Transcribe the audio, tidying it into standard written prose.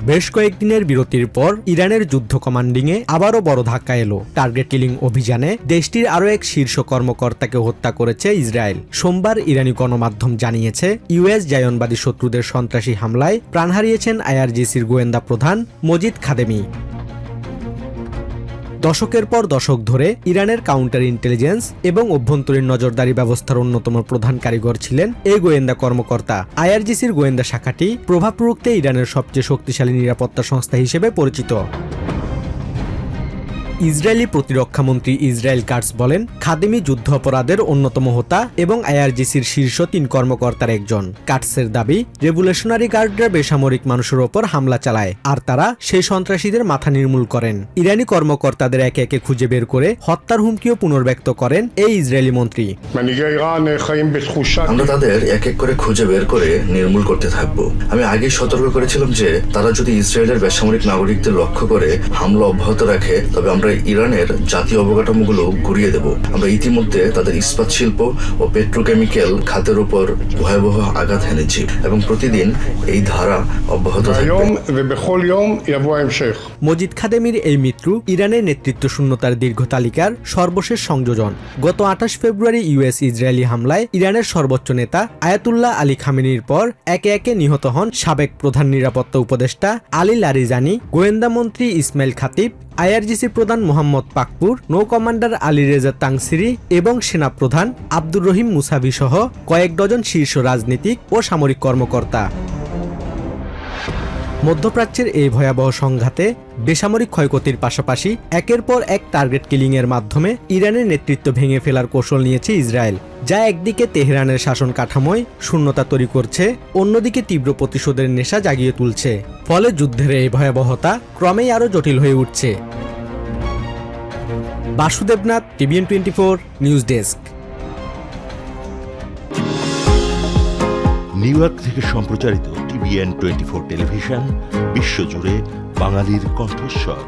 বেশ কয়েকদিনের বিরতির পর ইরানের যুদ্ধ কমান্ডিংয়ে আবারও বড় ধাক্কা এলো। টার্গেট কিলিং অভিযানে দেশটির আরও এক শীর্ষ কর্মকর্তাকে হত্যা করেছে ইসরায়েল। সোমবার ইরানি গণমাধ্যম জানিয়েছে, ইউএস জায়নবাদী শত্রুদের সন্ত্রাসী হামলায় প্রাণ হারিয়েছেন আইআরজিসির গোয়েন্দা প্রধান মজিদ খাদেমি। দশকের পর দশক ধরে ইরানের কাউন্টার ইন্টেলিজেন্স এবং অভ্যন্তরীণ নজরদারি ব্যবস্থার অন্যতম প্রধান কারিগর ছিলেন এই গোয়েন্দা কর্মকর্তা। আইআরজিসির গোয়েন্দা শাখাটি প্রভাব প্রয়োগে ইরানের সবচেয়ে শক্তিশালী নিরাপত্তা সংস্থা হিসেবে পরিচিত। ইসরায়েলি প্রতিরক্ষামন্ত্রী ইসরায়েল কাটস বলেন, খাদেমি যুদ্ধ অপরাধের অন্যতম হোতা এবং আইআরজিসির শীর্ষ 3 কর্মকর্তার একজন। কাটসের দাবি, রেভলিউশনারি গার্ডরা বেসামরিক মানুষের ওপর হামলা চালায় আর তারা সেই সন্ত্রাসীদের মাথা নির্মূল করেন। ইরানি কর্মকর্তাদের একে একে খুঁজে বের করে হত্যার হুমকিও পুনর্ব্যক্ত করেন এই ইসরায়েলি মন্ত্রী। আমরা তাদের এক এক করে খুঁজে বের করে নির্মূল করতে থাকব। আমি আগেই সতর্ক করেছিলাম যে তারা যদি ইসরায়েলের বেসামরিক নাগরিকদের লক্ষ্য করে হামলা অব্যাহত রাখে তবে আমরা ইরানের জাতীয় অবকাঠামোগুলো গুড়িয়ে দেব। আমরা ইতিমধ্যে তাদের ইস্পাত শিল্প ও পেট্রোকেমিক্যাল খাতের উপর ভয়াবহ আঘাত হেনেছি এবং প্রতিদিন এই ধারা অব্যাহত থাকবে। মজিদ খাদেমির এই মৃত্যু ইরানের নেতৃত্ব শূন্যতার দীর্ঘ তালিকার সর্বশেষ সংযোজন। গত 28 ফেব্রুয়ারি ইউএস ইসরায়েলি হামলায় ইরানের সর্বোচ্চ নেতা আয়াতুল্লাহ আলী খামেনির পর একে একে নিহত হন সাবেক প্রধান নিরাপত্তা উপদেষ্টা আলী লারিজানি, গোয়েন্দা মন্ত্রী ইসমাইল খাতিব, আইআরজিসি প্রধান মোহাম্মদ পাকপুর, নৌ কমান্ডার আলী রেজা তাংসিরি এবং সেনাপ্রধান আব্দুর রহিম মুসাভি সহ কয়েক ডজন শীর্ষ রাজনীতিক ও সামরিক কর্মকর্তা। মধ্যপ্রাচ্যের এই ভয়াবহ সংঘাতে বেসামরিক ক্ষয়ক্ষতির পাশাপাশি একের পর এক টার্গেট কিলিংয়ের মাধ্যমে ইরানের নেতৃত্ব ভেঙে ফেলার কৌশল নিয়েছে ইসরায়েল, যা একদিকে তেহরানের শাসন কাঠামোয় শূন্যতা তৈরি করছে, অন্যদিকে তীব্র প্রতিশোধের নেশা জাগিয়ে তুলছে। ফলে যুদ্ধের এই ভয়াবহতা ক্রমেই আরও জটিল হয়ে উঠছে। Basudebnath, TVN 24 news desk. New York থেকে সম্প্রচারিত টিভিএন 24 টেলিভিশন বিশ্বজুড়ে বাঙালির কণ্ঠস্বর।